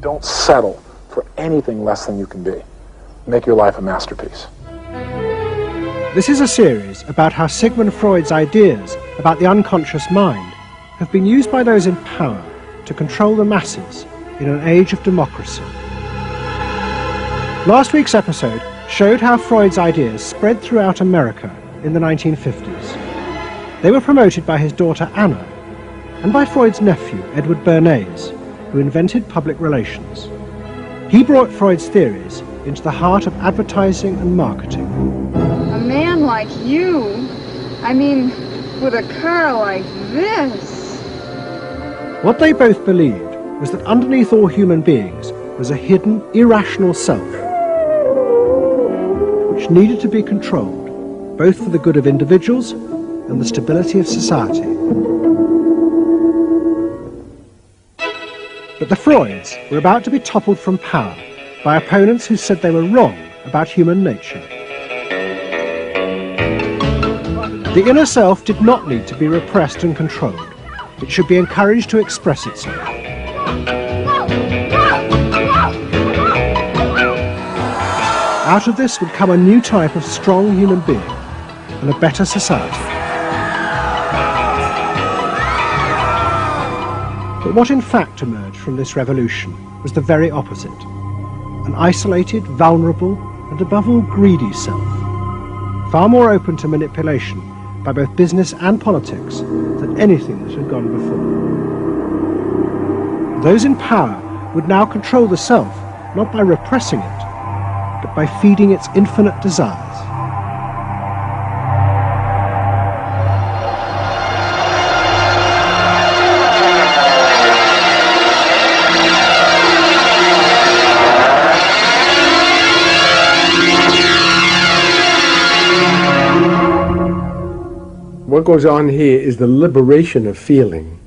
Don't settle for anything less than you can be. Make your life a masterpiece. This is a series about how Sigmund Freud's ideas about the unconscious mind have been used by those in power to control the masses in an age of democracy. Last week's episode showed how Freud's ideas spread throughout America in the 1950s. They were promoted by his daughter Anna and by Freud's nephew Edward Bernays, who invented public relations. He brought Freud's theories into the heart of advertising and marketing. A man like you, I mean, with a car like this. What they both believed was that underneath all human beings was a hidden, irrational self, which needed to be controlled, both for the good of individuals and the stability of society. But the Freuds were about to be toppled from power by opponents who said they were wrong about human nature. The inner self did not need to be repressed and controlled. It should be encouraged to express itself. Out of this would come a new type of strong human being and a better society. But what in fact emerged from this revolution was the very opposite. An isolated, vulnerable, and above all greedy self, far more open to manipulation by both business and politics than anything that had gone before. Those in power would now control the self, not by repressing it, but by feeding its infinite desires. What goes on here is the liberation of feeling.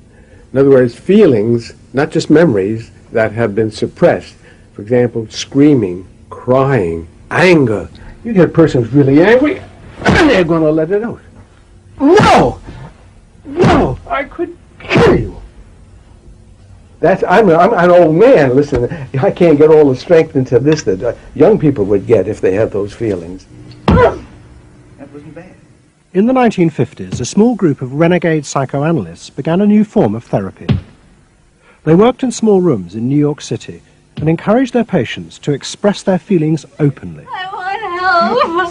In other words, feelings, not just memories, that have been suppressed. For example, screaming, crying, anger. You get a person who's really angry, and they're going to let it out. No! No! I could kill you! I'm an old man. Listen, I can't get all the strength into this that young people would get if they had those feelings. That wasn't bad. In the 1950s, a small group of renegade psychoanalysts began a new form of therapy. They worked in small rooms in New York City and encouraged their patients to express their feelings openly. I want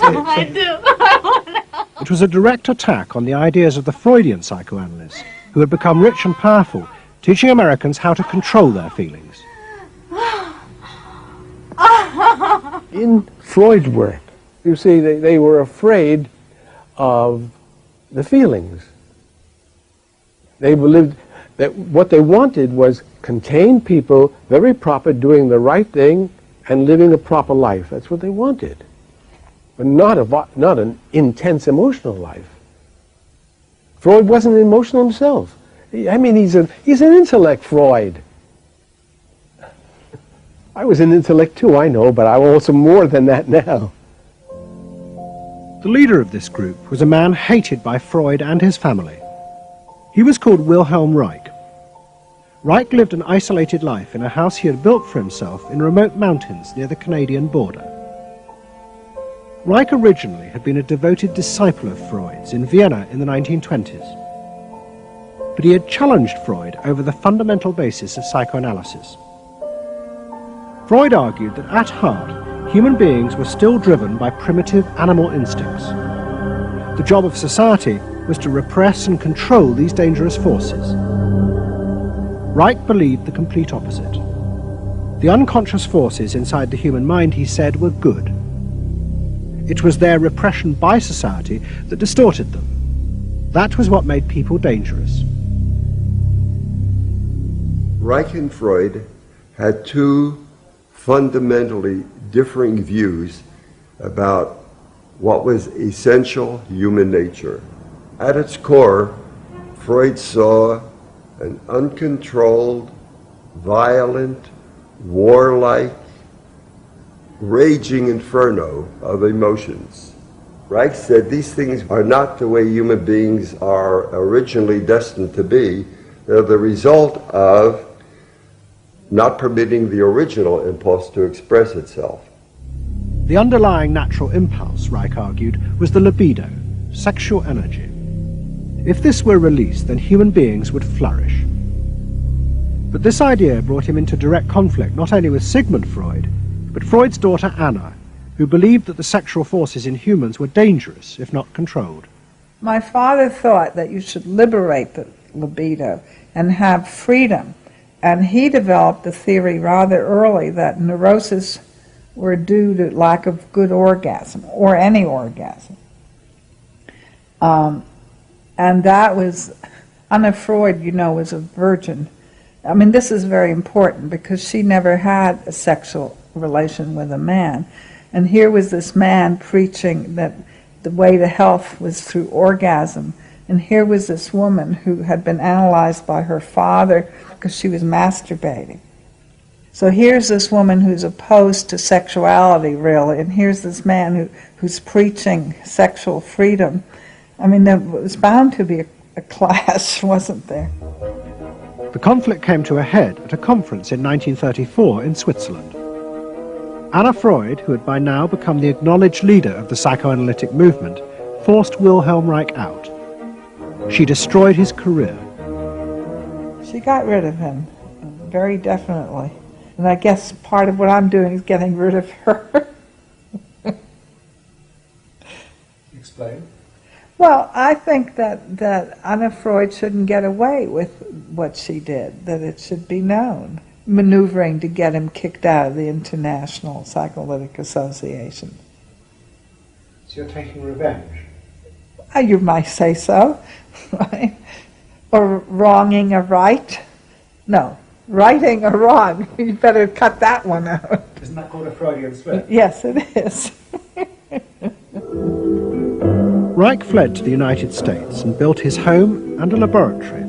help. I do. I want help. It was a direct attack on the ideas of the Freudian psychoanalysts, who had become rich and powerful, teaching Americans how to control their feelings. In Freud's work, you see, they were afraid of the feelings. They believed that what they wanted was contained people, very proper, doing the right thing and living a proper life. That's what they wanted. But not an intense emotional life. Freud wasn't emotional himself. I mean, he's an intellect, Freud. I was an intellect too, I know, but I'm also more than that now. The leader of this group was a man hated by Freud and his family. He was called Wilhelm Reich. Reich lived an isolated life in a house he had built for himself in remote mountains near the Canadian border. Reich originally had been a devoted disciple of Freud's in Vienna in the 1920s. But he had challenged Freud over the fundamental basis of psychoanalysis. Freud argued that at heart, human beings were still driven by primitive animal instincts. The job of society was to repress and control these dangerous forces. Reich believed the complete opposite. The unconscious forces inside the human mind, he said, were good. It was their repression by society that distorted them. That was what made people dangerous. Reich and Freud had two fundamentally differing views about what was essential human nature. At its core, Freud saw an uncontrolled, violent, warlike, raging inferno of emotions. Reich said these things are not the way human beings are originally destined to be. They're the result of not permitting the original impulse to express itself. The underlying natural impulse, Reich argued, was the libido, sexual energy. If this were released, then human beings would flourish. But this idea brought him into direct conflict not only with Sigmund Freud, but Freud's daughter Anna, who believed that the sexual forces in humans were dangerous if not controlled. My father thought that you should liberate the libido and have freedom, and he developed the theory rather early that neuroses were due to lack of good orgasm, or any orgasm. And that was, Anna Freud, you know, was a virgin. I mean, this is very important because she never had a sexual relation with a man. And here was this man preaching that the way to health was through orgasm. And here was this woman who had been analyzed by her father because she was masturbating. So here's this woman who's opposed to sexuality, really, and here's this man who's preaching sexual freedom. I mean, there was bound to be a clash, wasn't there? The conflict came to a head at a conference in 1934 in Switzerland. Anna Freud, who had by now become the acknowledged leader of the psychoanalytic movement, forced Wilhelm Reich out. She destroyed his career. She got rid of him, very definitely. And I guess part of what I'm doing is getting rid of her. Explain. Well, I think that Anna Freud shouldn't get away with what she did, that it should be known. Maneuvering to get him kicked out of the International Psychoanalytic Association. So you're taking revenge? You might say so, right? Or wronging a right. No, righting a wrong. You better cut that one out. Isn't that called a Freudian slip? Yes, it is. Reich fled to the United States and built his home and a laboratory.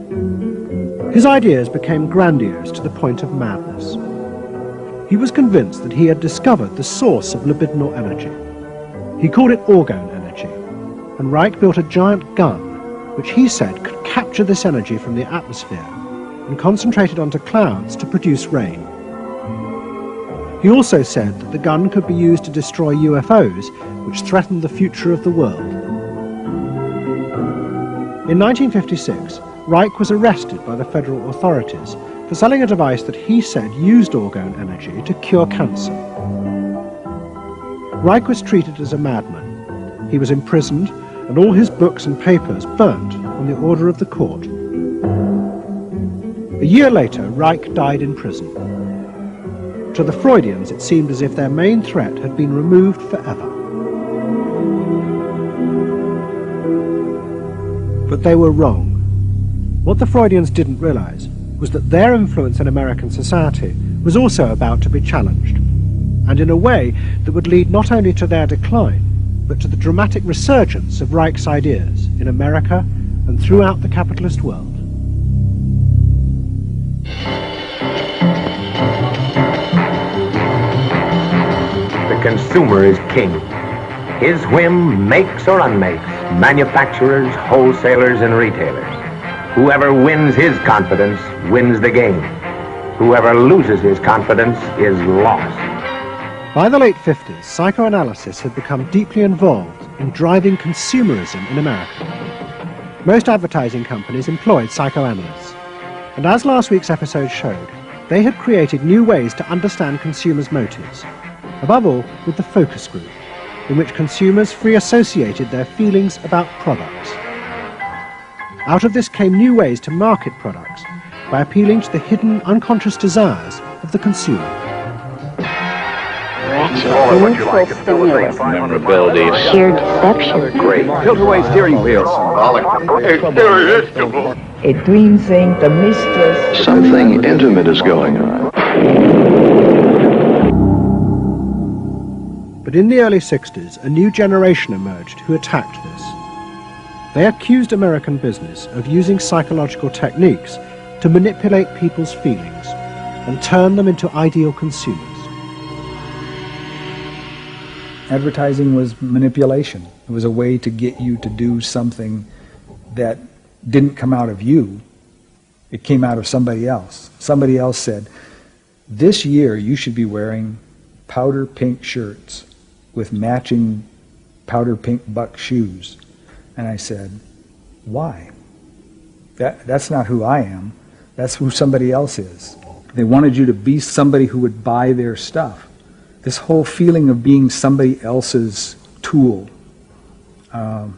His ideas became grandiose to the point of madness. He was convinced that he had discovered the source of libidinal energy. He called it orgone energy, and Reich built a giant gun, which he said could capture this energy from the atmosphere and concentrate it onto clouds to produce rain. He also said that the gun could be used to destroy UFOs, which threatened the future of the world. In 1956, Reich was arrested by the federal authorities for selling a device that he said used orgone energy to cure cancer. Reich was treated as a madman. He was imprisoned, and all his books and papers burnt on the order of the court. A year later, Reich died in prison. To the Freudians, it seemed as if their main threat had been removed forever. But they were wrong. What the Freudians didn't realize was that their influence in American society was also about to be challenged, and in a way that would lead not only to their decline, but to the dramatic resurgence of Reich's ideas in America and throughout the capitalist world. The consumer is king. His whim makes or unmakes manufacturers, wholesalers, and retailers. Whoever wins his confidence wins the game. Whoever loses his confidence is lost. By the late 50s, psychoanalysis had become deeply involved in driving consumerism in America. Most advertising companies employed psychoanalysts, and as last week's episode showed, they had created new ways to understand consumers' motives, above all with the focus group, in which consumers free associated their feelings about products. Out of this came new ways to market products by appealing to the hidden, unconscious desires of the consumer. Memorability, sheer deception, great. Tilt-away steering wheel, symbolic, irresistible. a dream thing, the mistress. Something intimate is going on. But in the early 60s, a new generation emerged who attacked this. They accused American business of using psychological techniques to manipulate people's feelings and turn them into ideal consumers. Advertising was manipulation. It was a way to get you to do something that didn't come out of you. It came out of somebody else. Somebody else said, This year you should be wearing powder pink shirts with matching powder pink buck shoes. And I said, why? That's not who I am. That's who somebody else is. They wanted you to be somebody who would buy their stuff. This whole feeling of being somebody else's tool. I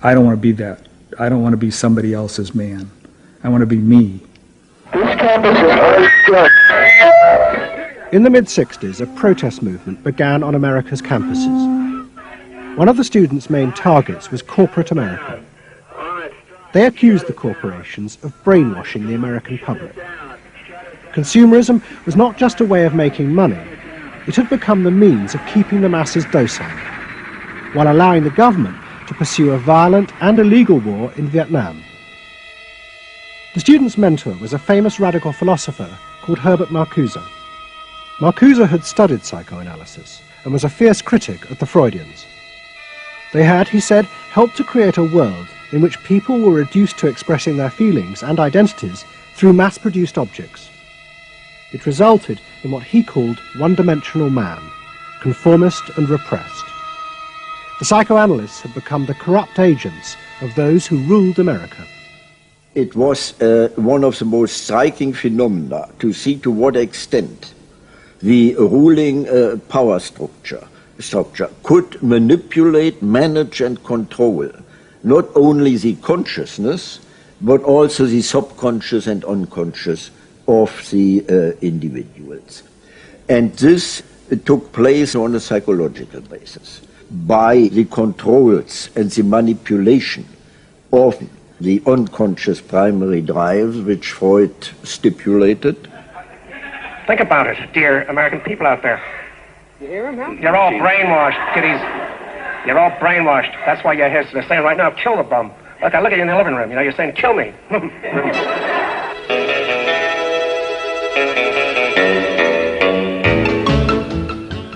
don't want to be that. I don't want to be somebody else's man. I want to be me. In the mid-60s, a protest movement began on America's campuses. One of the students' main targets was corporate America. They accused the corporations of brainwashing the American public. Consumerism was not just a way of making money, it had become the means of keeping the masses docile, while allowing the government to pursue a violent and illegal war in Vietnam. The student's mentor was a famous radical philosopher called Herbert Marcuse. Marcuse had studied psychoanalysis and was a fierce critic of the Freudians. They had, he said, helped to create a world in which people were reduced to expressing their feelings and identities through mass-produced objects. It resulted in what he called one-dimensional man, conformist and repressed. The psychoanalysts had become the corrupt agents of those who ruled America. It was one of the most striking phenomena to see to what extent the ruling power structure could manipulate, manage and control not only the consciousness but also the subconscious and unconscious of the individuals. And this took place on a psychological basis by the controls and the manipulation of the unconscious primary drives which Freud stipulated. Think about it, dear American people out there. You hear him, huh? You're all brainwashed, kiddies. You're all brainwashed. That's why you're here. They're saying right now, kill the bum. Look, I look at you in the living room. You know, you're saying, kill me.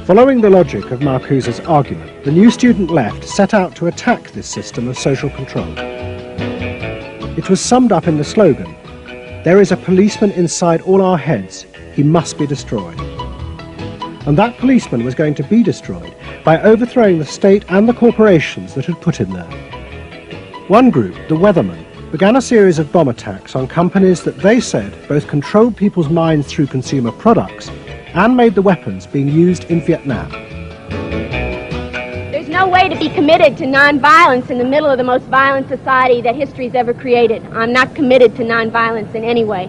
Following the logic of Marcuse's argument, the new student left set out to attack this system of social control. It was summed up in the slogan, "There is a policeman inside all our heads. He must be destroyed." And that policeman was going to be destroyed by overthrowing the state and the corporations that had put him there. One group, the Weathermen, began a series of bomb attacks on companies that they said both controlled people's minds through consumer products and made the weapons being used in Vietnam. There's no way to be committed to nonviolence in the middle of the most violent society that history's ever created. I'm not committed to nonviolence in any way.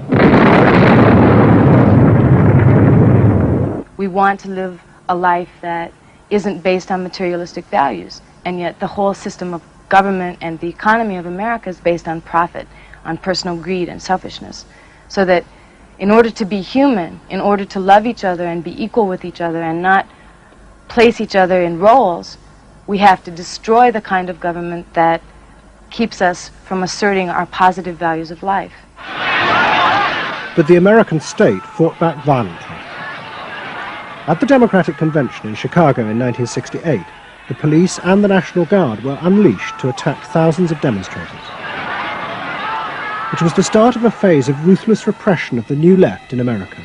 We want to live a life that isn't based on materialistic values, and yet the whole system of government and the economy of America is based on profit, on personal greed and selfishness. So that in order to be human, in order to love each other and be equal with each other and not place each other in roles, we have to destroy the kind of government that keeps us from asserting our positive values of life. But the American state fought back violently. At the Democratic Convention in Chicago in 1968, the police and the National Guard were unleashed to attack thousands of demonstrators. It was the start of a phase of ruthless repression of the new left in America.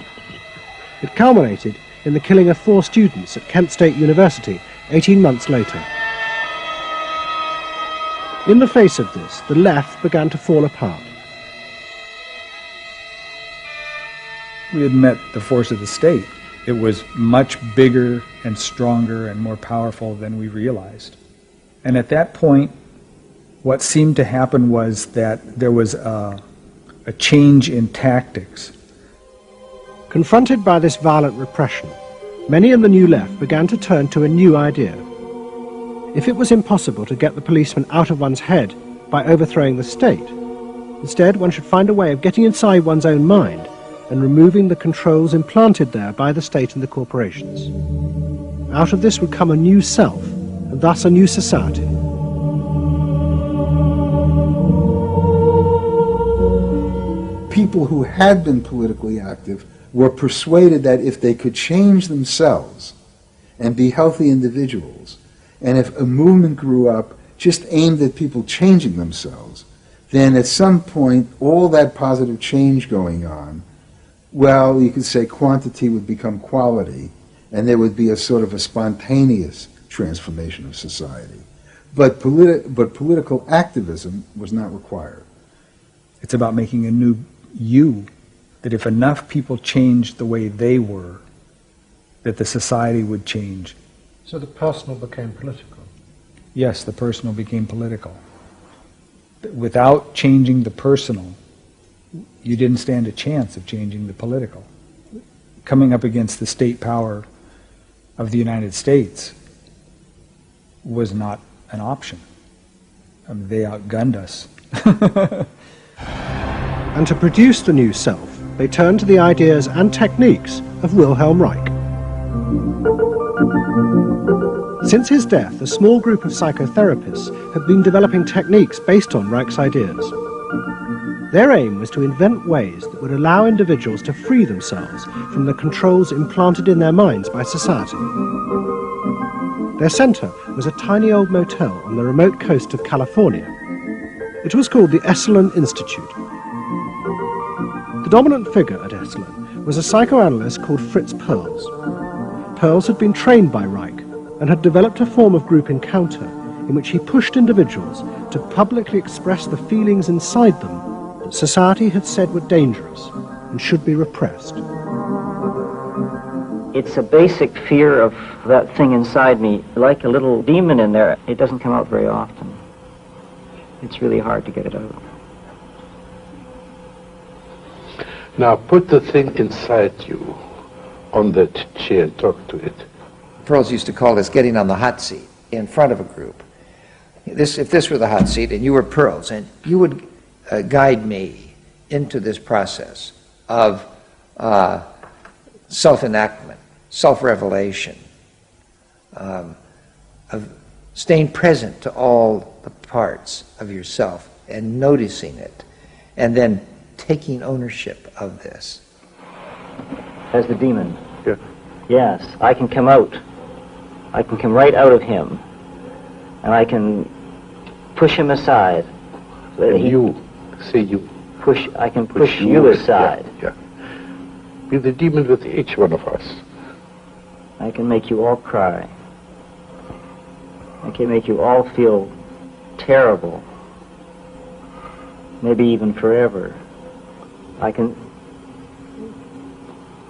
It culminated in the killing of 4 students at Kent State University 18 months later. In the face of this, the left began to fall apart. We had met the force of the state. It was much bigger and stronger and more powerful than we realized. And at that point, what seemed to happen was that there was a change in tactics. Confronted by this violent repression, many in the new left began to turn to a new idea. If it was impossible to get the policeman out of one's head by overthrowing the state, instead one should find a way of getting inside one's own mind and removing the controls implanted there by the state and the corporations. Out of this would come a new self, and thus a new society. People who had been politically active were persuaded that if they could change themselves and be healthy individuals, and if a movement grew up just aimed at people changing themselves, then at some point all that positive change going on well, you could say quantity would become quality, and there would be a sort of a spontaneous transformation of society. But political activism was not required. It's about making a new you, that if enough people changed the way they were, that the society would change. So the personal became political? Yes, the personal became political. Without changing the personal, you didn't stand a chance of changing the political. Coming up against the state power of the United States was not an option. I mean, they outgunned us. And to produce the new self, they turned to the ideas and techniques of Wilhelm Reich. Since his death, a small group of psychotherapists had been developing techniques based on Reich's ideas. Their aim was to invent ways that would allow individuals to free themselves from the controls implanted in their minds by society. Their center was a tiny old motel on the remote coast of California. It was called the Esalen Institute. The dominant figure at Esalen was a psychoanalyst called Fritz Perls. Perls had been trained by Reich and had developed a form of group encounter in which he pushed individuals to publicly express the feelings inside them that society had said were dangerous and should be repressed. It's a basic fear of that thing inside me, like a little demon in there. It doesn't come out very often. It's really hard to get it out. Now put the thing inside you on that chair and talk to it. Perls used to call this getting on the hot seat in front of a group. If this were the hot seat and you were Perls, and you would guide me into this process of self-enactment, self-revelation, of staying present to all the parts of yourself and noticing it, and then taking ownership of this. As the demon? Yeah. Yes, I can come out. I can come right out of him, and I can push him aside. So that you, say you. I can push you aside. Yeah. Be the demon with each one of us. I can make you all cry. I can make you all feel terrible. Maybe even forever. I can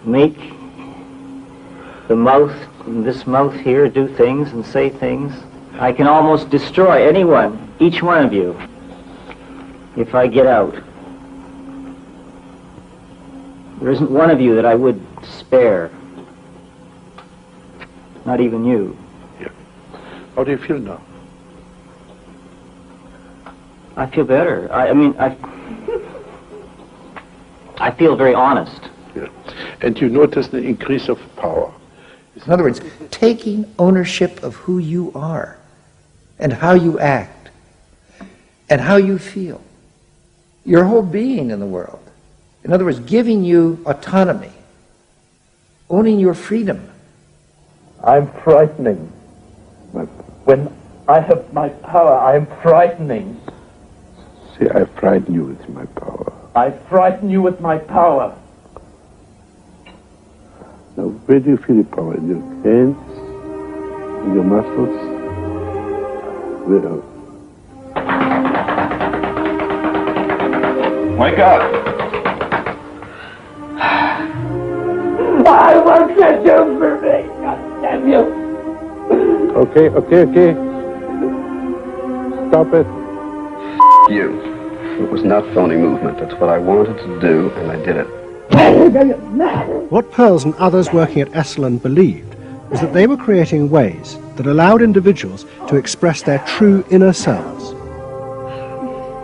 make the mouth, this mouth here, do things and say things. I can almost destroy anyone, each one of you, if I get out. There isn't one of you that I would spare. Not even you. Yeah. How do you feel now? I feel better. I feel very honest. Yeah. And you notice the increase of power. In other words, taking ownership of who you are and how you act and how you feel. Your whole being in the world. In other words, giving you autonomy, owning your freedom. I'm frightening. When I have my power, I am frightening. See, I frighten you with my power. I frighten you with my power. Now, where do you feel the power? In your hands? In your muscles? Where else? Wake up! I won't let you for me! God damn you! Okay. Stop it. You. It was not phony movement. That's what I wanted to do, and I did it. What Perls and others working at Esalen believed was that they were creating ways that allowed individuals to express their true inner selves.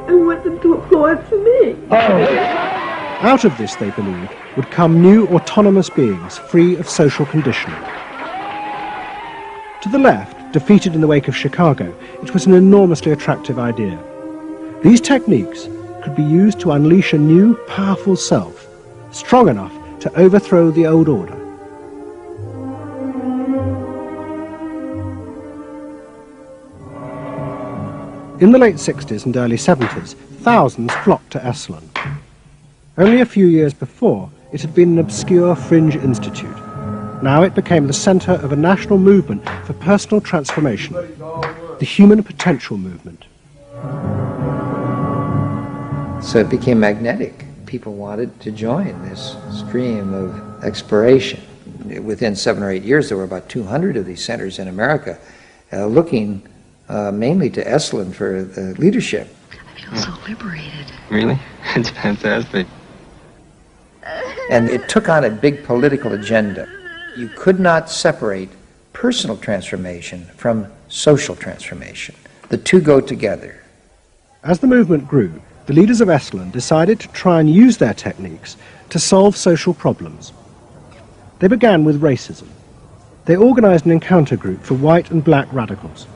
I want them to applaud for me. Out of this, they believed, would come new autonomous beings free of social conditioning. To the left, defeated in the wake of Chicago, it was an enormously attractive idea. These techniques could be used to unleash a new, powerful self, strong enough to overthrow the old order. In the late 60s and early 70s, thousands flocked to Esalen. Only a few years before, it had been an obscure fringe institute. Now it became the center of a national movement for personal transformation, the human potential movement. So it became magnetic. People wanted to join this stream of exploration. Within 7 or 8 years, there were about 200 of these centers in America, looking mainly to Esalen for leadership. I feel so liberated. Really? It's fantastic. And it took on a big political agenda. You could not separate personal transformation from social transformation. The two go together. As the movement grew, the leaders of Esalen decided to try and use their techniques to solve social problems. They began with racism. They organized an encounter group for white and black radicals.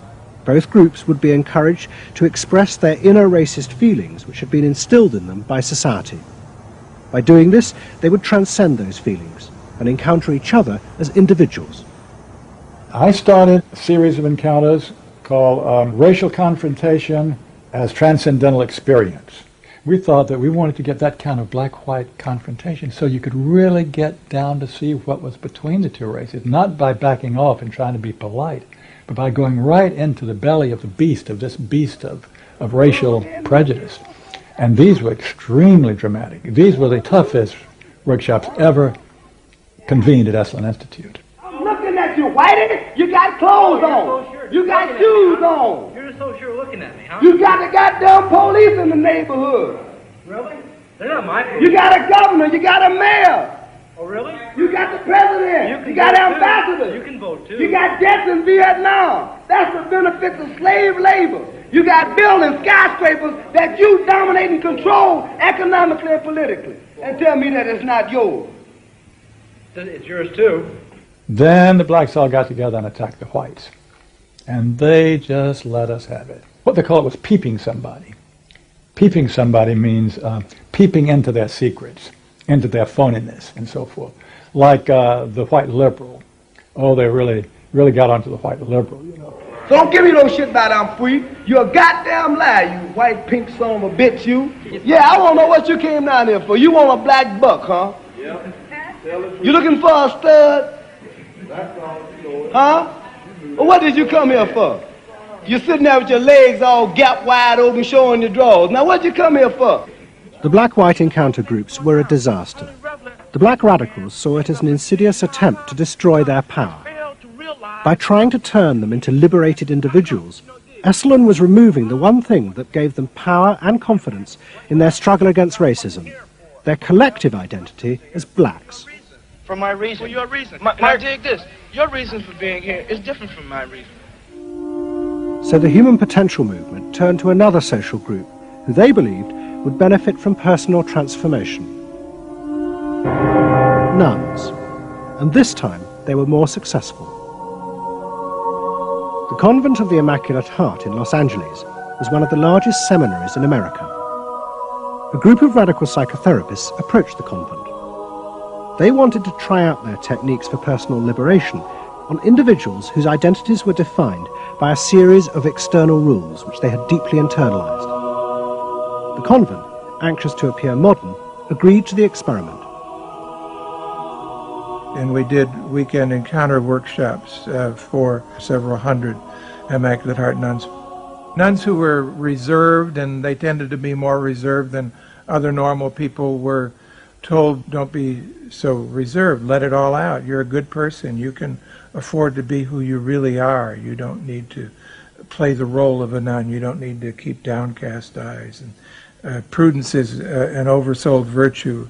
Both groups would be encouraged to express their inner racist feelings which had been instilled in them by society. By doing this, they would transcend those feelings and encounter each other as individuals. I started a series of encounters called Racial Confrontation as Transcendental Experience. We thought that we wanted to get that kind of black-white confrontation so you could really get down to see what was between the two races, not by backing off and trying to be polite, but by going right into the belly of the beast, of this beast of racial prejudice. And these were extremely dramatic. These were the toughest workshops ever convened at Esalen Institute. I'm looking at you, Whitey. You got clothes on. You got shoes on. You're so sure looking at me, huh? You got the goddamn police in the neighborhood. Really? They're not my police. You got a governor. You got a mayor. Oh, really? You got the president. You got ambassadors. You can vote, too. You got jets in Vietnam. That's the benefits of slave labor. You got buildings, skyscrapers that you dominate and control economically and politically. And tell me that it's not yours. It's yours, too. Then the blacks all got together and attacked the whites. And they just let us have it. What they call it was peeping somebody. Peeping somebody means peeping into their secrets, into their phoniness, and so forth. Like the white liberal. Oh, they really got onto the white liberal, you know. So don't give me no shit about I'm free. You're a goddamn liar, you white pink son of a bitch, you. Yeah, I want to know what you came down here for. You want a black buck, huh? Yeah. You looking for a stud? Huh? Well, what did you come here for? You're sitting there with your legs all gap wide open showing your drawers. Now what did you come here for? The black-white encounter groups were a disaster. The black radicals saw it as an insidious attempt to destroy their power. By trying to turn them into liberated individuals, Esalen was removing the one thing that gave them power and confidence in their struggle against racism, their collective identity as blacks. For my reason. For your reason. Now dig this. Your reason for being here is different from my reason. So the human potential movement turned to another social group who they believed would benefit from personal transformation. Nuns. And this time they were more successful. The Convent of the Immaculate Heart in Los Angeles was one of the largest seminaries in America. A group of radical psychotherapists approached the convent. They wanted to try out their techniques for personal liberation on individuals whose identities were defined by a series of external rules which they had deeply internalized. The convent, anxious to appear modern, agreed to the experiment. And we did weekend encounter workshops for several hundred Immaculate Heart nuns. Nuns who were reserved, and they tended to be more reserved than other normal people, were told, don't be so reserved, let it all out. You're a good person. You can afford to be who you really are. You don't need to play the role of a nun. You don't need to keep downcast eyes. And prudence is an oversold virtue.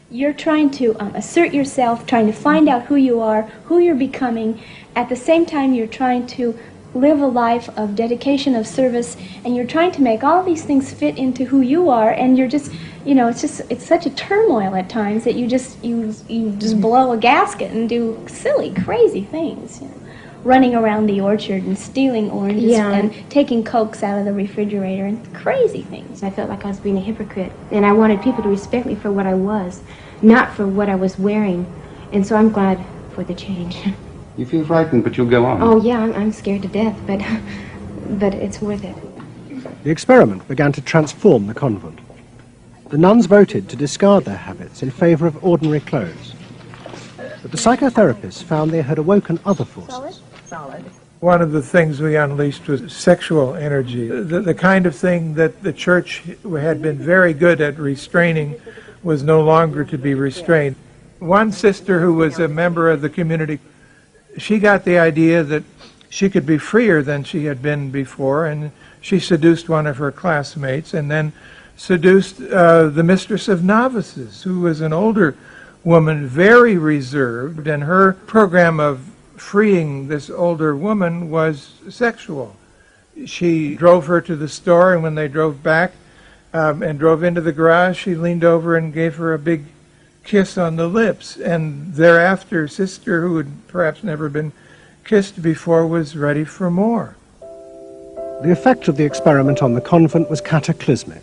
You're trying to assert yourself, trying to find out who you are, who you're becoming. At the same time, you're trying to live a life of dedication, of service, and you're trying to make all these things fit into who you are, and you're just, you know, it's such a turmoil at times that you just blow a gasket and do silly, crazy things, you know. Running around the orchard and stealing oranges and taking Cokes out of the refrigerator and crazy things. I felt like I was being a hypocrite, and I wanted people to respect me for what I was, not for what I was wearing. And so I'm glad for the change. You feel frightened, but you'll go on. Oh yeah, I'm scared to death, but it's worth it. The experiment began to transform the convent. The nuns voted to discard their habits in favor of ordinary clothes. But the psychotherapists found they had awoken other forces. Solid. One of the things we unleashed was sexual energy. The kind of thing that the church had been very good at restraining was no longer to be restrained. One sister who was a member of the community, she got the idea that she could be freer than she had been before, and she seduced one of her classmates and then seduced the mistress of novices, who was an older woman, very reserved, and her program of freeing this older woman was sexual. She drove her to the store, and when they drove back and drove into the garage, she leaned over and gave her a big kiss on the lips, and thereafter, sister, who had perhaps never been kissed before, was ready for more. The effect of the experiment on the convent was cataclysmic.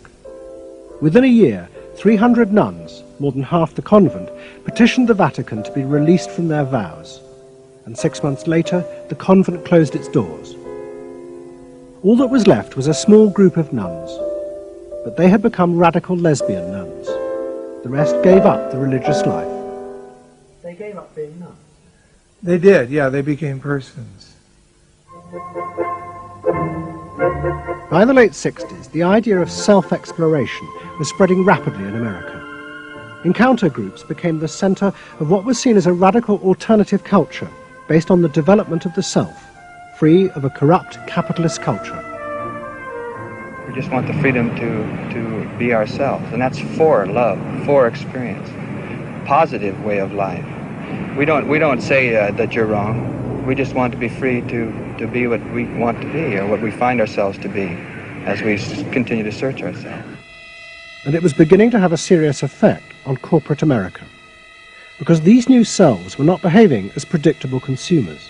Within a year, 300 nuns, more than half the convent, petitioned the Vatican to be released from their vows. And 6 months later, the convent closed its doors. All that was left was a small group of nuns, but they had become radical lesbian nuns. The rest gave up the religious life. They gave up being nuns. They did, yeah, they became persons. By the late 60s, the idea of self-exploration was spreading rapidly in America. Encounter groups became the center of what was seen as a radical alternative culture based on the development of the self, free of a corrupt capitalist culture. We just want the freedom to be ourselves, and that's for love, for experience, positive way of life. We don't say that you're wrong. We just want to be free to be what we want to be, or what we find ourselves to be, as we continue to search ourselves. And it was beginning to have a serious effect on corporate America, because these new selves were not behaving as predictable consumers.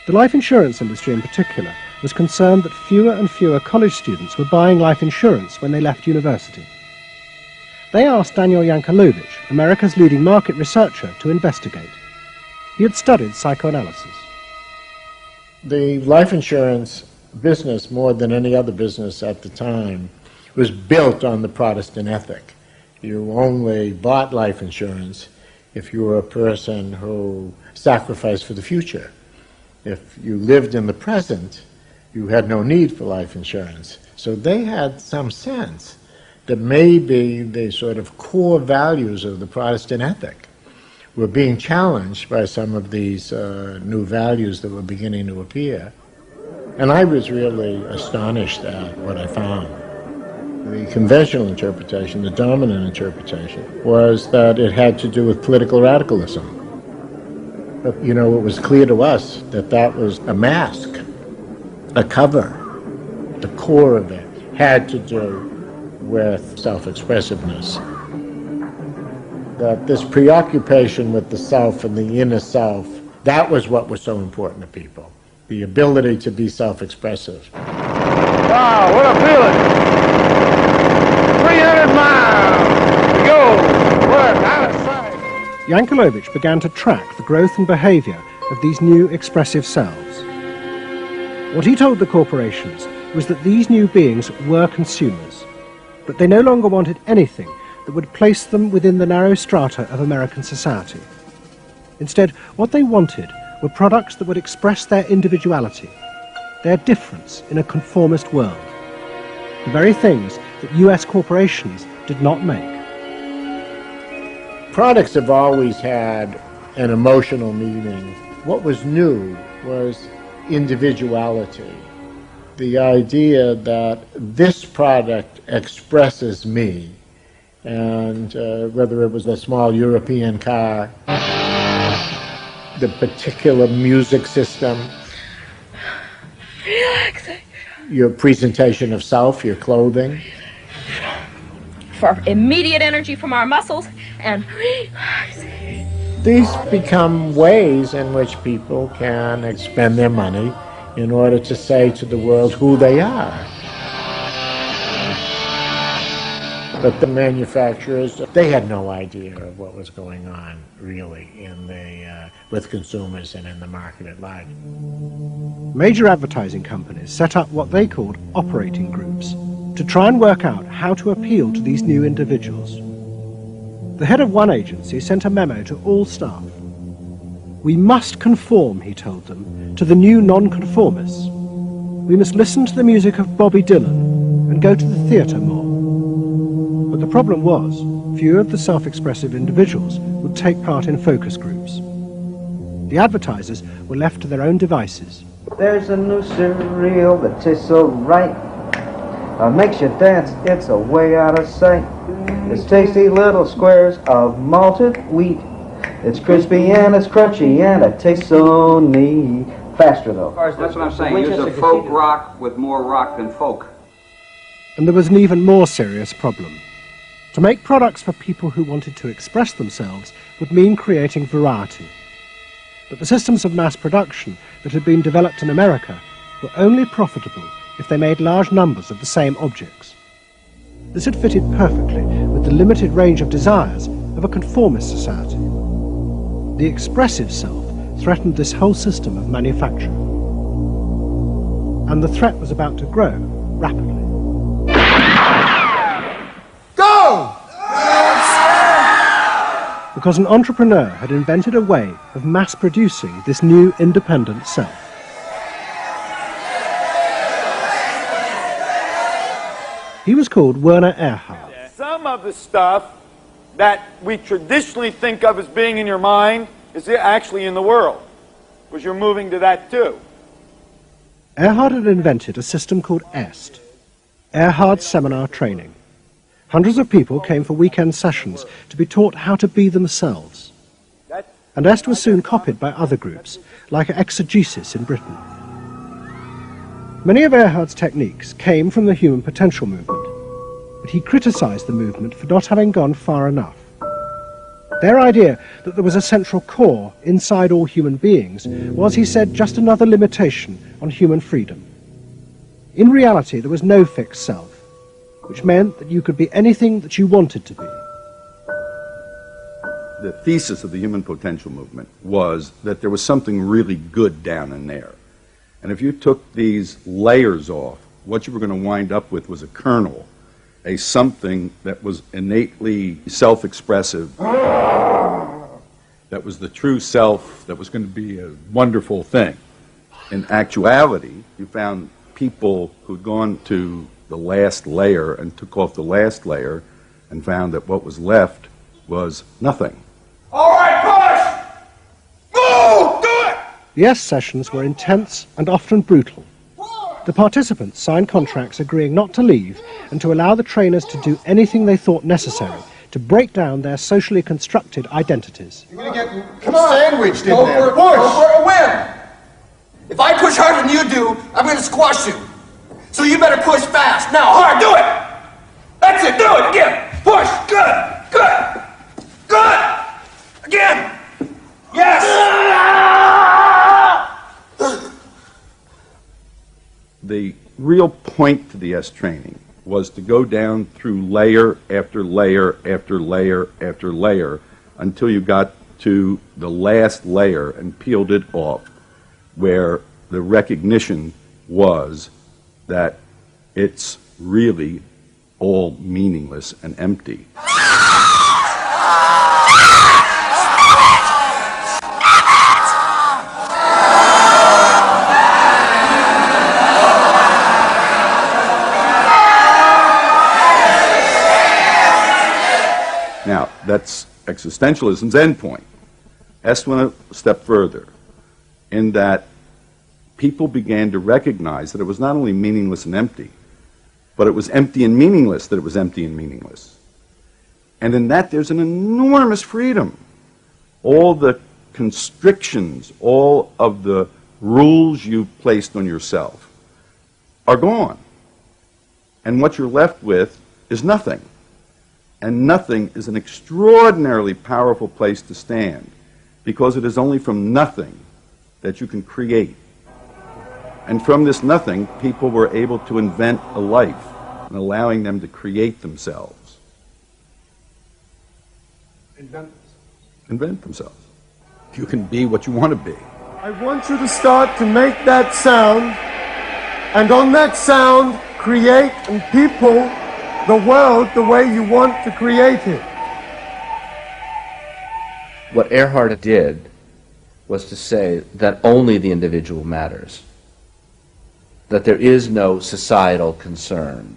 The life insurance industry in particular was concerned that fewer and fewer college students were buying life insurance when they left university. They asked Daniel Yankelovich, America's leading market researcher, to investigate. He had studied psychoanalysis. The life insurance business, more than any other business at the time, was built on the Protestant ethic. You only bought life insurance if you were a person who sacrificed for the future. If you lived in the present, you had no need for life insurance. So they had some sense that maybe the sort of core values of the Protestant ethic were being challenged by some of these new values that were beginning to appear. And I was really astonished at what I found. The conventional interpretation, the dominant interpretation, was that it had to do with political radicalism. But, you know, it was clear to us that that was a mask, a cover. The core of it had to do with self-expressiveness. That this preoccupation with the self and the inner self, that was what was so important to people. The ability to be self-expressive. Wow, what a feeling! 300 miles to go, work out of sight. Yankelovich began to track the growth and behavior of these new expressive selves. What he told the corporations was that these new beings were consumers, but they no longer wanted anything that would place them within the narrow strata of American society. Instead, what they wanted were products that would express their individuality, their difference in a conformist world, the very things that US corporations did not make. Products have always had an emotional meaning. What was new was individuality. The idea that this product expresses me, and whether it was a small European car, the particular music system, Relaxation. your presentation of self, your clothing. For immediate energy from our muscles and relaxation. These become ways in which people can spend their money in order to say to the world who they are. But the manufacturers, they had no idea of what was going on, really, in the, with consumers and in the market at large. Major advertising companies set up what they called operating groups, to try and work out how to appeal to these new individuals. The head of one agency sent a memo to all staff. We must conform, he told them, to the new nonconformists. We must listen to the music of Bobby Dylan and go to the theatre more. But the problem was, few of the self-expressive individuals would take part in focus groups. The advertisers were left to their own devices. There's a new cereal that tastes so right. Makes you dance, it's a way out of sight. It's tasty little squares of malted wheat. It's crispy and it's crunchy and it tastes so neat. Faster though. That's what I'm saying. Use a folk rock with more rock than folk. And there was an even more serious problem. To make products for people who wanted to express themselves would mean creating variety. But the systems of mass production that had been developed in America were only profitable if they made large numbers of the same objects. This had fitted perfectly with the limited range of desires of a conformist society. The expressive self threatened this whole system of manufacture. And the threat was about to grow rapidly. Go! Because an entrepreneur had invented a way of mass-producing this new independent self. He was called Werner Erhard. Some of the stuff that we traditionally think of as being in your mind is actually in the world, because you're moving to that too. Erhard had invented a system called EST, Erhard Seminar Training. Hundreds of people came for weekend sessions to be taught how to be themselves. And EST was soon copied by other groups, like Exegesis in Britain. Many of Erhard's techniques came from the human potential movement, but he criticized the movement for not having gone far enough. Their idea that there was a central core inside all human beings was, he said, just another limitation on human freedom. In reality, there was no fixed self, which meant that you could be anything that you wanted to be. The thesis of the human potential movement was that there was something really good down in there. And if you took these layers off, what you were going to wind up with was a kernel, a something that was innately self-expressive, that was the true self, that was going to be a wonderful thing. In actuality, you found people who'd gone to the last layer and took off the last layer and found that what was left was nothing. All right, push! Move! Do it! The EST sessions were intense and often brutal. The participants signed contracts agreeing not to leave and to allow the trainers to do anything they thought necessary to break down their socially constructed identities. You're going to get sandwiched in there. Push! Go for a win! If I push harder than you do, I'm going to squash you. So you better push fast. Now, hard, do it! That's it, do it again! Push! Good! Good! Good! Again! Yes! The real point to the EST training was to go down through layer after layer after layer after layer until you got to the last layer and peeled it off, where the recognition was that it's really all meaningless and empty. Now, that's existentialism's endpoint. EST went a step further in that people began to recognize that it was not only meaningless and empty, but it was empty and meaningless that it was empty and meaningless. And in that there's an enormous freedom. All the constrictions, all of the rules you've placed on yourself are gone. And what you're left with is nothing. And nothing is an extraordinarily powerful place to stand, because it is only from nothing that you can create. And from this nothing, people were able to invent a life, and allowing them to create themselves. Invent themselves. You can be what you want to be. I want you to start to make that sound, and on that sound, create and people the world the way you want to create it. What Earhart did was to say that only the individual matters, that there is no societal concern,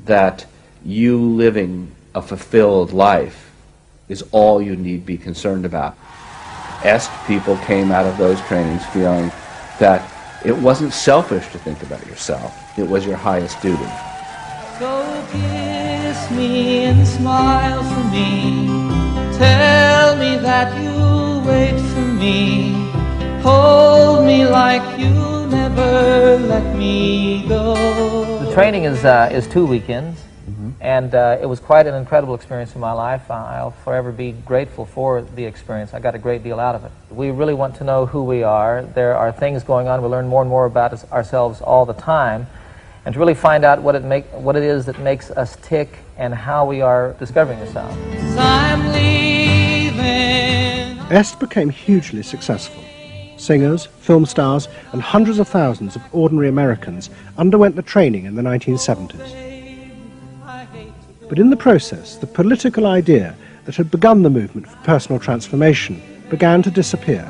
that you living a fulfilled life is all you need be concerned about. Est people came out of those trainings feeling that it wasn't selfish to think about yourself, it was your highest duty. So kiss me and smile for me, tell me that you'll wait for me, hold me like you never let me go. The training is 2 weekends, and it was quite an incredible experience in my life. I'll forever be grateful for the experience. I got a great deal out of it. We really want to know who we are. There are things going on. We learn more and more about ourselves all the time, and to really find out what it is that makes us tick and how we are discovering ourselves. I'm leaving. Est became hugely successful. Singers, film stars, and hundreds of thousands of ordinary Americans underwent the training in the 1970s. But in the process, the political idea that had begun the movement for personal transformation began to disappear.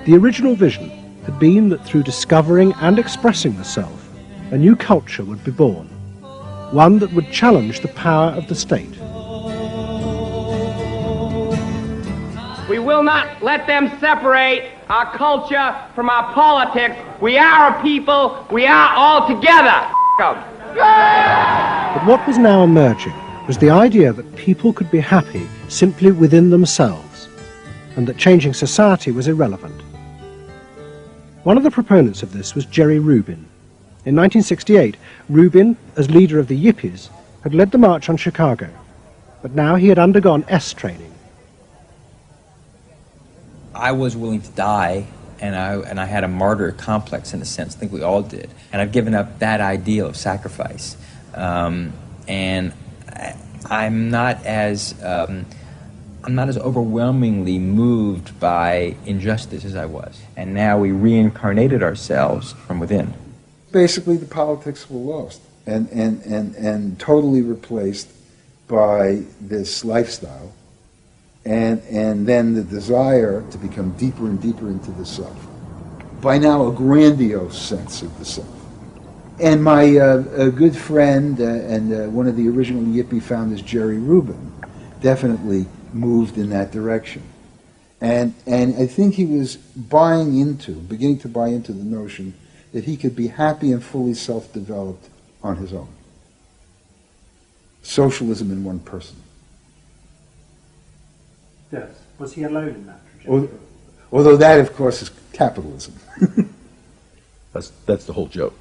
The original vision had been that through discovering and expressing the self, a new culture would be born, one that would challenge the power of the state. We will not let them separate our culture from our politics. We are a people. We are all together. But what was now emerging was the idea that people could be happy simply within themselves, and that changing society was irrelevant. One of the proponents of this was Jerry Rubin. In 1968, Rubin, as leader of the Yippies, had led the march on Chicago, but now he had undergone Est training. I was willing to die, and I had a martyr complex in a sense. I think we all did. And I've given up that ideal of sacrifice. And I'm not as overwhelmingly moved by injustice as I was. And now we reincarnated ourselves from within. Basically, the politics were lost and totally replaced by this lifestyle, and then the desire to become deeper and deeper into the self. By now, a grandiose sense of the self. And my a good friend and one of the original Yippie founders, Jerry Rubin, definitely moved in that direction. And I think he was beginning to buy into the notion that he could be happy and fully self-developed on his own. Socialism in one person. Yes. Was he alone in that trajectory? Although that, of course, is capitalism. That's the whole joke.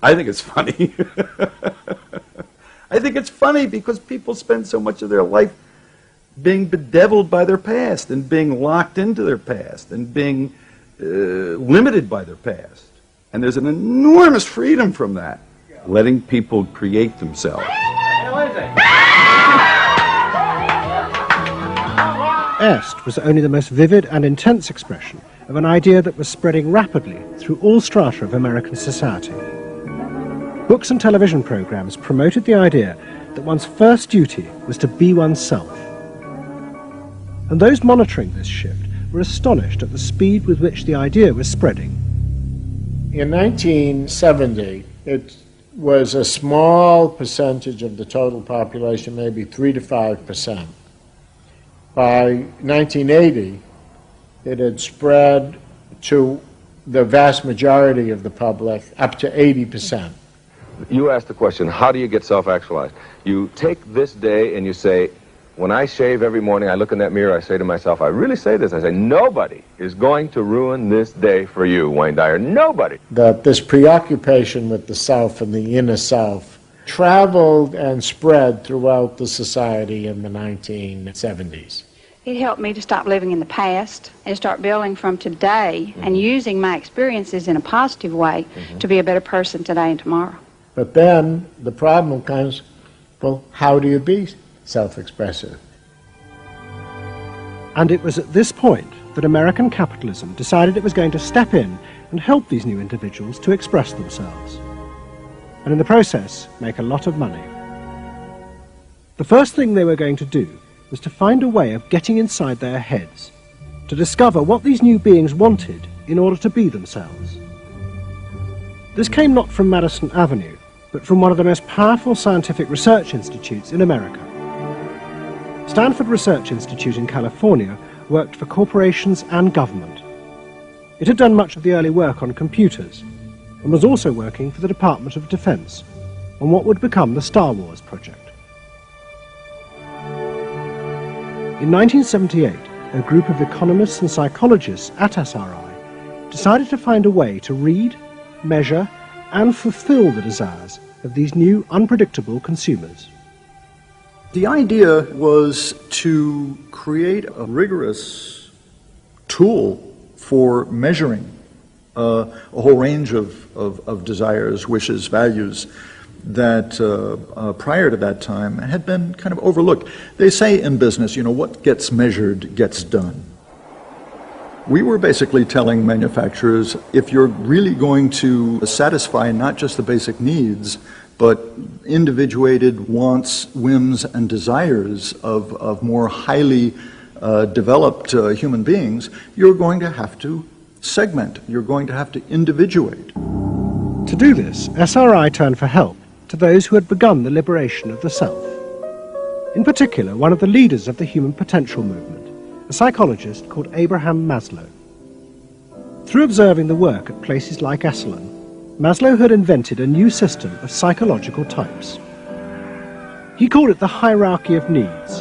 I think it's funny. I think it's funny because people spend so much of their life being bedeviled by their past and being locked into their past and being limited by their past. And there's an enormous freedom from that. Letting people create themselves. Est was only the most vivid and intense expression of an idea that was spreading rapidly through all strata of American society. Books and television programs promoted the idea that one's first duty was to be oneself. And those monitoring this shift were astonished at the speed with which the idea was spreading. In 1970, it was a small percentage of the total population, maybe 3 to 5%. By 1980, it had spread to the vast majority of the public, up to 80%. You asked the question, how do you get self-actualized? You take this day and you say, when I shave every morning, I look in that mirror, I say to myself, I really say this, I say, nobody is going to ruin this day for you, Wayne Dyer, nobody. That this preoccupation with the self and the inner self traveled and spread throughout the society in the 1970s. It helped me to stop living in the past and start building from today and using my experiences in a positive way to be a better person today and tomorrow. But then the problem comes, well, how do you be self-expressive? And it was at this point that American capitalism decided it was going to step in and help these new individuals to express themselves, and in the process make a lot of money. The first thing they were going to do was to find a way of getting inside their heads, to discover what these new beings wanted in order to be themselves. This came not from Madison Avenue, but from one of the most powerful scientific research institutes in America. Stanford Research Institute in California worked for corporations and government. It had done much of the early work on computers, and was also working for the Department of Defense on what would become the Star Wars project. In 1978, a group of economists and psychologists at SRI decided to find a way to read, measure, and fulfill the desires of these new, unpredictable consumers. The idea was to create a rigorous tool for measuring a whole range of desires, wishes, values that prior to that time had been kind of overlooked. They say in business, what gets measured gets done. We were basically telling manufacturers, if you're really going to satisfy not just the basic needs, but individuated wants, whims, and desires of more highly developed human beings, you're going to have to segment. You're going to have to individuate. To do this, SRI turned for help to those who had begun the liberation of the self. In particular, one of the leaders of the human potential movement, a psychologist called Abraham Maslow. Through observing the work at places like Esalen, Maslow had invented a new system of psychological types. He called it the hierarchy of needs,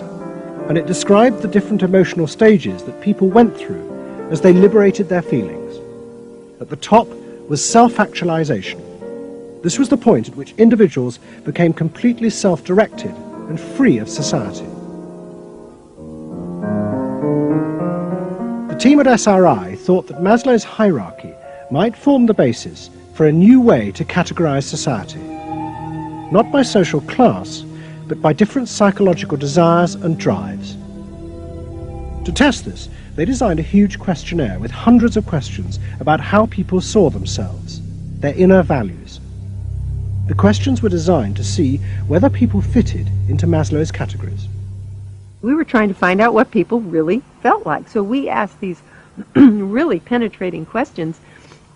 and it described the different emotional stages that people went through as they liberated their feelings. At the top was self-actualization. This was the point at which individuals became completely self-directed and free of society. The team at SRI thought that Maslow's hierarchy might form the basis for a new way to categorize society, not by social class, but by different psychological desires and drives. To test this, they designed a huge questionnaire with hundreds of questions about how people saw themselves, their inner values. The questions were designed to see whether people fitted into Maslow's categories. We were trying to find out what people really felt like. So we asked these really penetrating questions,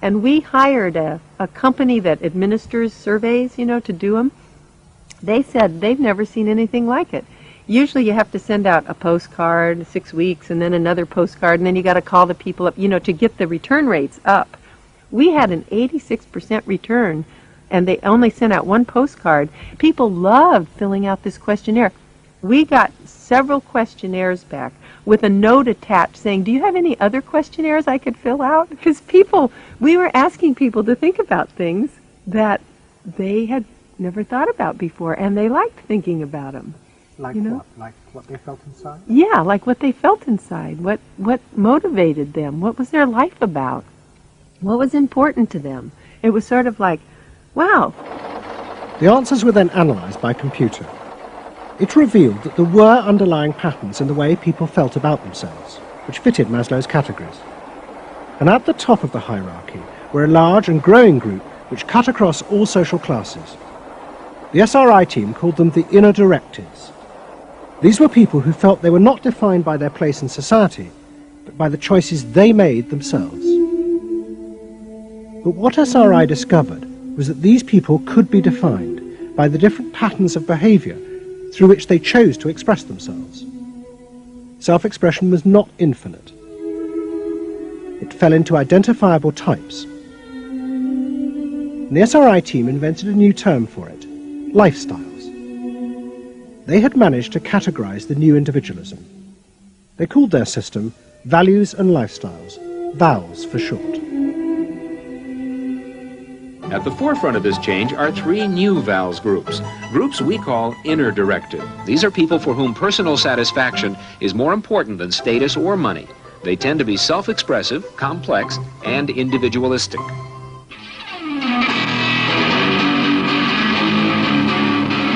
and we hired a company that administers surveys, to do them. They said they've never seen anything like it. Usually you have to send out a postcard 6 weeks and then another postcard, and then you got to call the people up, to get the return rates up. We had an 86% return, and they only sent out one postcard. People loved filling out this questionnaire. We got several questionnaires back with a note attached saying, do you have any other questionnaires I could fill out? Because we were asking people to think about things that they had never thought about before, and they liked thinking about them. Like what? Like what they felt inside? Yeah, like what they felt inside. What motivated them? What was their life about? What was important to them? It was sort of like, wow. The answers were then analyzed by computer. It revealed that there were underlying patterns in the way people felt about themselves, which fitted Maslow's categories. And at the top of the hierarchy were a large and growing group which cut across all social classes. The SRI team called them the inner directives. These were people who felt they were not defined by their place in society, but by the choices they made themselves. But what SRI discovered was that these people could be defined by the different patterns of behavior through which they chose to express themselves. Self-expression was not infinite. It fell into identifiable types. And the SRI team invented a new term for it, lifestyles. They had managed to categorize the new individualism. They called their system Values and Lifestyles, VALS for short. At the forefront of this change are three new VALS groups we call inner directed. These are people for whom personal satisfaction is more important than status or money. They tend to be self-expressive, complex, and individualistic.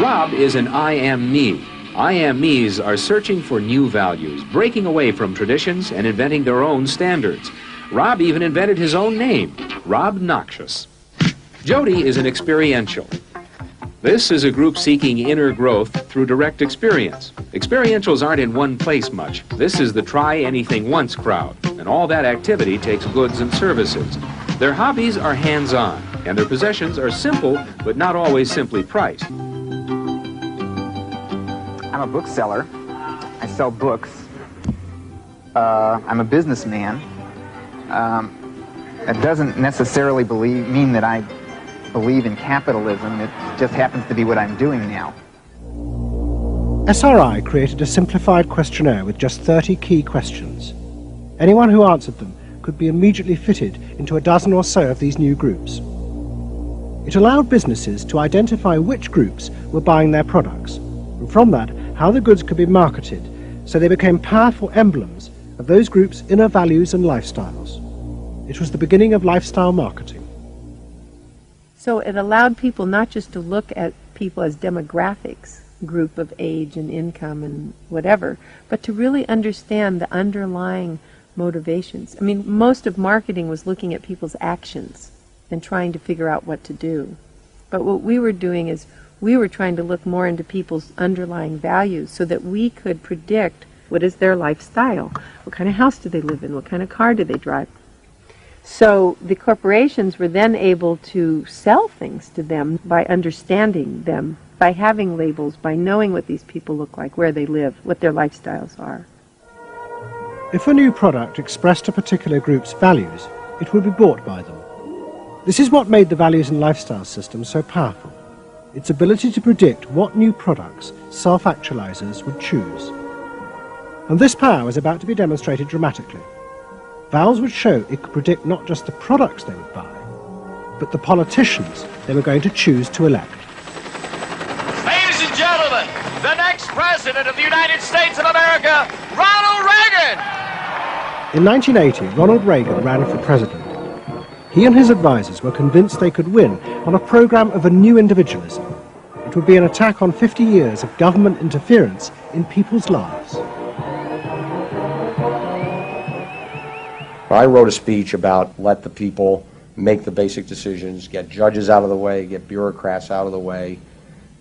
Rob is an I am me. IMEs are searching for new values, breaking away from traditions and inventing their own standards. Rob even invented his own name, Rob Noxious. Jody is an experiential. This is a group seeking inner growth through direct experience. Experientials aren't in one place much. This is the try-anything-once crowd, and all that activity takes goods and services. Their hobbies are hands-on, and their possessions are simple, but not always simply priced. I'm a bookseller. I sell books. I'm a businessman. That doesn't necessarily mean that I believe in capitalism. It just happens to be what I'm doing now. SRI created a simplified questionnaire with just 30 key questions. Anyone who answered them could be immediately fitted into a dozen or so of these new groups. It allowed businesses to identify which groups were buying their products, and from that, how the goods could be marketed, so they became powerful emblems of those groups' inner values and lifestyles. It was the beginning of lifestyle marketing. So it allowed people not just to look at people as demographics, group of age and income and whatever, but to really understand the underlying motivations. I mean, most of marketing was looking at people's actions and trying to figure out what to do. But what we were doing is we were trying to look more into people's underlying values so that we could predict what is their lifestyle, what kind of house do they live in, what kind of car do they drive. So the corporations were then able to sell things to them by understanding them, by having labels, by knowing what these people look like, where they live, what their lifestyles are. If a new product expressed a particular group's values, it would be bought by them. This is what made the values and lifestyle system so powerful, its ability to predict what new products self-actualizers would choose. And this power was about to be demonstrated dramatically. Vowels would show it could predict not just the products they would buy, but the politicians they were going to choose to elect. Ladies and gentlemen, the next President of the United States of America, Ronald Reagan! In 1980, Ronald Reagan ran for president. He and his advisors were convinced they could win on a program of a new individualism. It would be an attack on 50 years of government interference in people's lives. I wrote a speech about let the people make the basic decisions, get judges out of the way, get bureaucrats out of the way,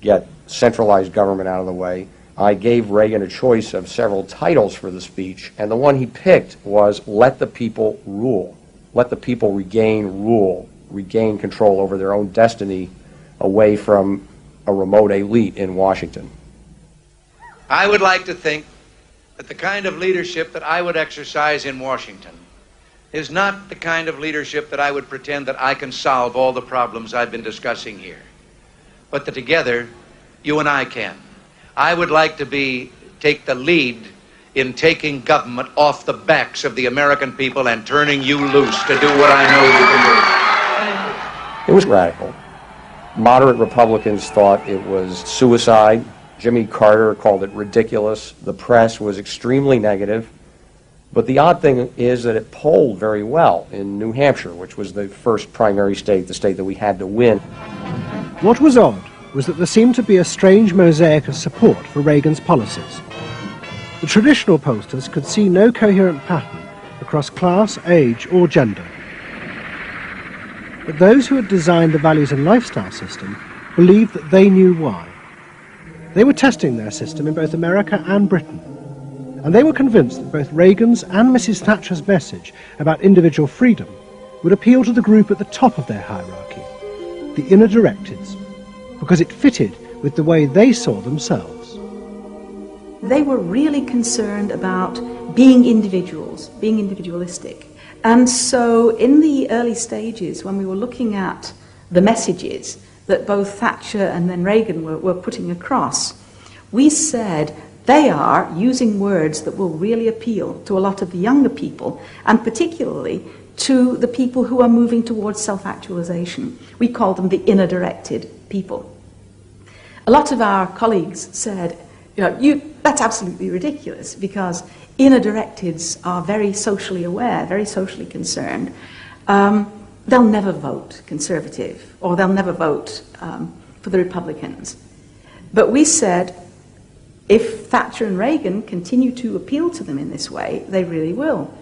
get centralized government out of the way. I gave Reagan a choice of several titles for the speech, and the one he picked was let the people rule. Let the people regain rule, regain control over their own destiny away from a remote elite in Washington. I would like to think that the kind of leadership that I would exercise in Washington is not the kind of leadership that I would pretend that I can solve all the problems I've been discussing here, but that together, you and I can. I would like to take the lead in taking government off the backs of the American people and turning you loose to do what I know you can do. It was radical. Moderate Republicans thought it was suicide. Jimmy Carter called it ridiculous. The press was extremely negative. But the odd thing is that it polled very well in New Hampshire, which was the first primary state, the state that we had to win. What was odd was that there seemed to be a strange mosaic of support for Reagan's policies. The traditional pollsters could see no coherent pattern across class, age, or gender. But those who had designed the values and lifestyle system believed that they knew why. They were testing their system in both America and Britain. And they were convinced that both Reagan's and Mrs. Thatcher's message about individual freedom would appeal to the group at the top of their hierarchy, the inner directeds, because it fitted with the way they saw themselves. They were really concerned about being individuals, being individualistic. And so in the early stages, when we were looking at the messages that both Thatcher and then Reagan were putting across, we said, they are using words that will really appeal to a lot of the younger people, and particularly to the people who are moving towards self-actualization. We call them the inner-directed people. A lot of our colleagues said, that's absolutely ridiculous, because inner-directeds are very socially aware, very socially concerned. They'll never vote Conservative, or they'll never vote for the Republicans. But we said, If Thatcher and Reagan continue to appeal to them in this way, they really will.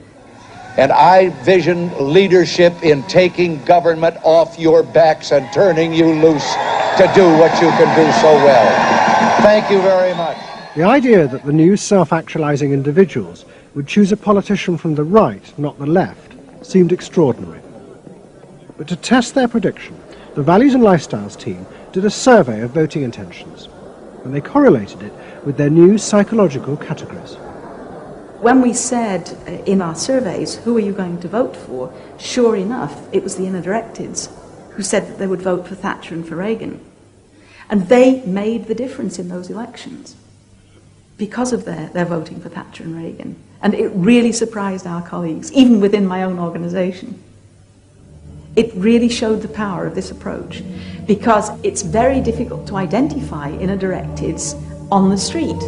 And I vision leadership in taking government off your backs and turning you loose to do what you can do so well. Thank you very much. The idea that the new self-actualizing individuals would choose a politician from the right, not the left, seemed extraordinary. But to test their prediction, the Values and Lifestyles team did a survey of voting intentions, and they correlated it with their new psychological categories. When we said in our surveys, who are you going to vote for, sure enough, it was the inner directives who said that they would vote for Thatcher and for Reagan. And they made the difference in those elections because of their voting for Thatcher and Reagan. And it really surprised our colleagues, even within my own organisation. It really showed the power of this approach, because it's very difficult to identify inner directives on the street.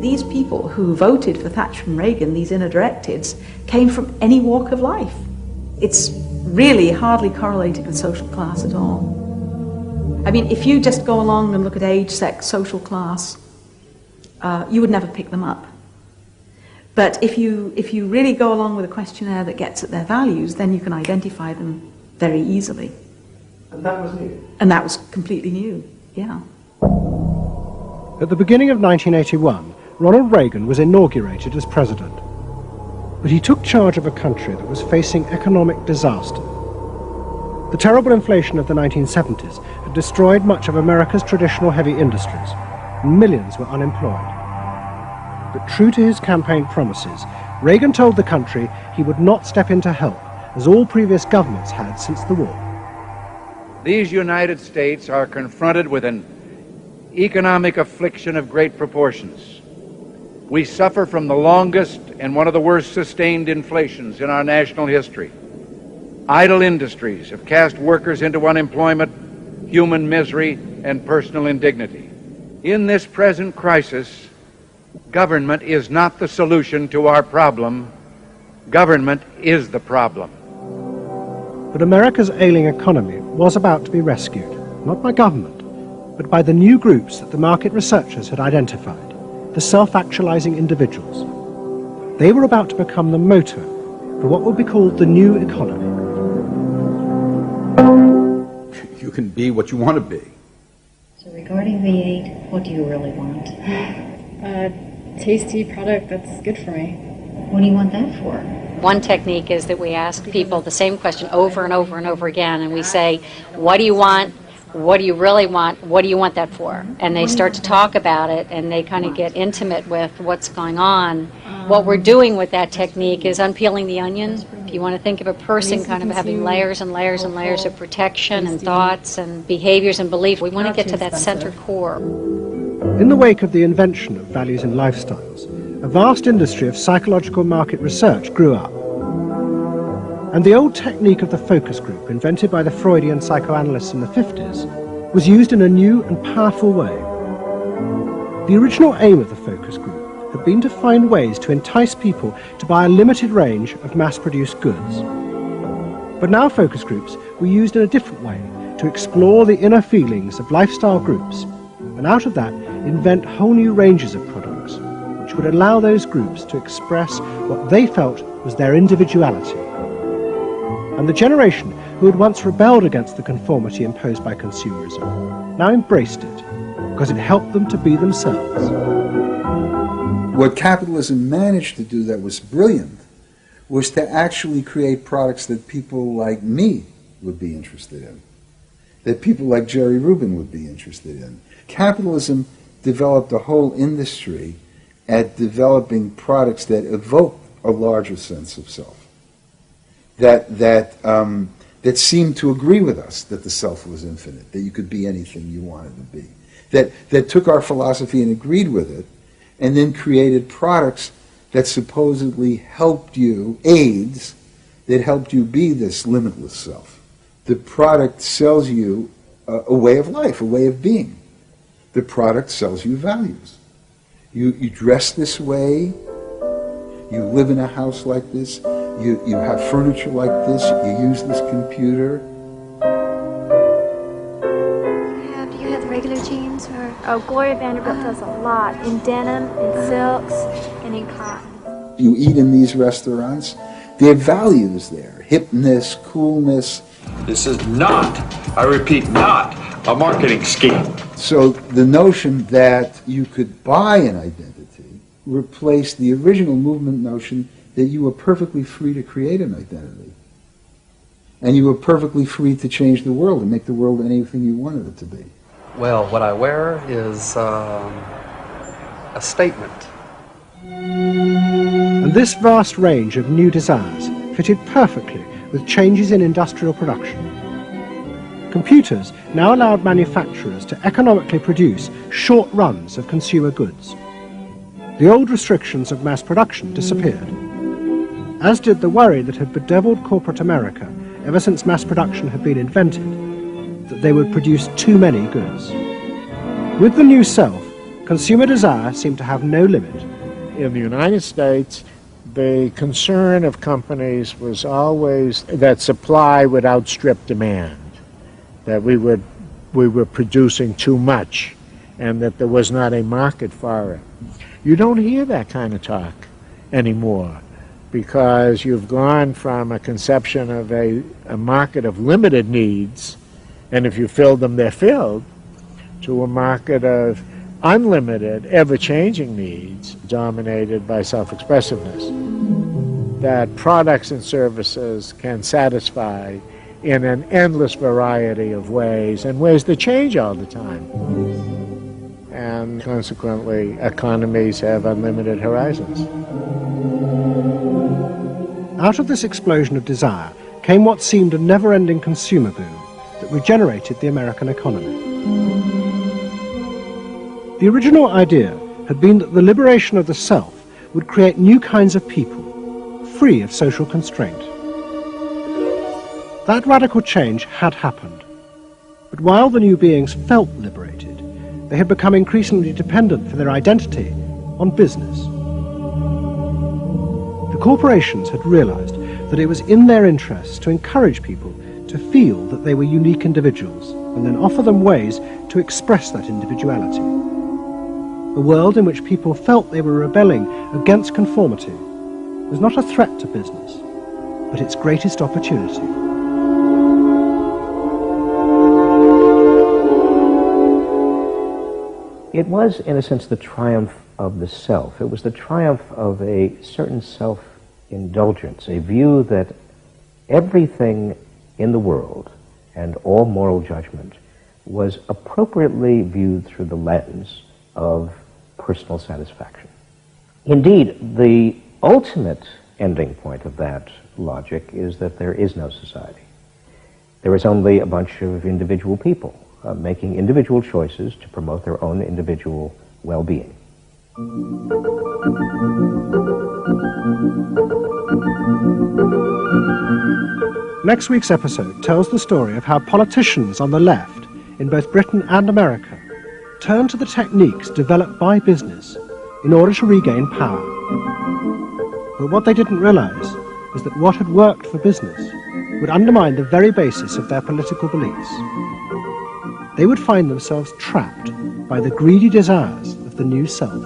These people who voted for Thatcher and Reagan, these inner directives, came from any walk of life. It's really hardly correlated with social class at all. I mean, if you just go along and look at age, sex, social class, you would never pick them up. But if you really go along with a questionnaire that gets at their values, then you can identify them very easily. And that was new? And that was completely new, yeah. At the beginning of 1981, Ronald Reagan was inaugurated as president. But he took charge of a country that was facing economic disaster. The terrible inflation of the 1970s had destroyed much of America's traditional heavy industries, and millions were unemployed. But true to his campaign promises, Reagan told the country he would not step in to help, as all previous governments had since the war. These United States are confronted with an economic affliction of great proportions. We suffer from the longest and one of the worst sustained inflations in our national history. Idle industries have cast workers into unemployment, human misery, and personal indignity. In this present crisis, government is not the solution to our problem. Government is the problem. But America's ailing economy was about to be rescued, not by government, but by the new groups that the market researchers had identified, the self-actualizing individuals. They were about to become the motor for what would be called the new economy. You can be what you want to be. So regarding V8, what do you really want? A tasty product that's good for me. What do you want that for? One technique is that we ask people the same question over and over and over again, and we say, what do you want? What do you really want? What do you want that for? And they start to talk about it, and they kind of get intimate with what's going on. What we're doing with that technique is unpeeling the onion. If you want to think of a person kind of having layers and layers and layers of protection and thoughts and behaviors and beliefs, we want to get to that center core. In the wake of the invention of values and lifestyles, a vast industry of psychological market research grew up. And the old technique of the focus group, invented by the Freudian psychoanalysts in the 50s, was used in a new and powerful way. The original aim of the focus group had been to find ways to entice people to buy a limited range of mass-produced goods. But now focus groups were used in a different way to explore the inner feelings of lifestyle groups, and out of that invent whole new ranges of products, which would allow those groups to express what they felt was their individuality. And the generation who had once rebelled against the conformity imposed by consumerism now embraced it, because it helped them to be themselves. What capitalism managed to do that was brilliant was to actually create products that people like me would be interested in, that people like Jerry Rubin would be interested in. Capitalism developed a whole industry at developing products that evoke a larger sense of self, that seemed to agree with us that the self was infinite, that you could be anything you wanted to be, that took our philosophy and agreed with it, and then created products that supposedly helped you, aids, that helped you be this limitless self. The product sells you a way of life, a way of being. The product sells you values. You dress this way, you live in a house like this, you have furniture like this, you use this computer. Do you have the regular jeans or? Oh, Gloria Vanderbilt does a lot in denim, in silks, and in cotton. You eat in these restaurants, there are values there. Hipness, coolness. This is not, I repeat, not a marketing scheme. So the notion that you could buy an identity replaced the original movement notion that you were perfectly free to create an identity. And you were perfectly free to change the world and make the world anything you wanted it to be. Well, what I wear is a statement. And this vast range of new desires fitted perfectly with changes in industrial production. Computers now allowed manufacturers to economically produce short runs of consumer goods. The old restrictions of mass production disappeared, as did the worry that had bedeviled corporate America ever since mass production had been invented, that they would produce too many goods. With the new self, consumer desire seemed to have no limit. In the United States, the concern of companies was always that supply would outstrip demand, that we were producing too much, and that there was not a market for it. You don't hear that kind of talk anymore, because you've gone from a conception of a market of limited needs, and if you fill them, they're filled, to a market of unlimited, ever-changing needs dominated by self-expressiveness, that products and services can satisfy in an endless variety of ways, and ways that change all the time. And consequently, economies have unlimited horizons. Out of this explosion of desire came what seemed a never-ending consumer boom that regenerated the American economy. The original idea had been that the liberation of the self would create new kinds of people, free of social constraint. That radical change had happened, but while the new beings felt liberated, they had become increasingly dependent for their identity on business. The corporations had realized that it was in their interests to encourage people to feel that they were unique individuals and then offer them ways to express that individuality. A world in which people felt they were rebelling against conformity was not a threat to business, but its greatest opportunity. It was, in a sense, the triumph of the self. It was the triumph of a certain self-indulgence, a view that everything in the world and all moral judgment was appropriately viewed through the lens of personal satisfaction. Indeed, the ultimate ending point of that logic is that there is no society. There is only a bunch of individual people making individual choices to promote their own individual well-being. Next week's episode tells the story of how politicians on the left, in both Britain and America, turned to the techniques developed by business in order to regain power. But what they didn't realize was that what had worked for business would undermine the very basis of their political beliefs. They would find themselves trapped by the greedy desires of the new self.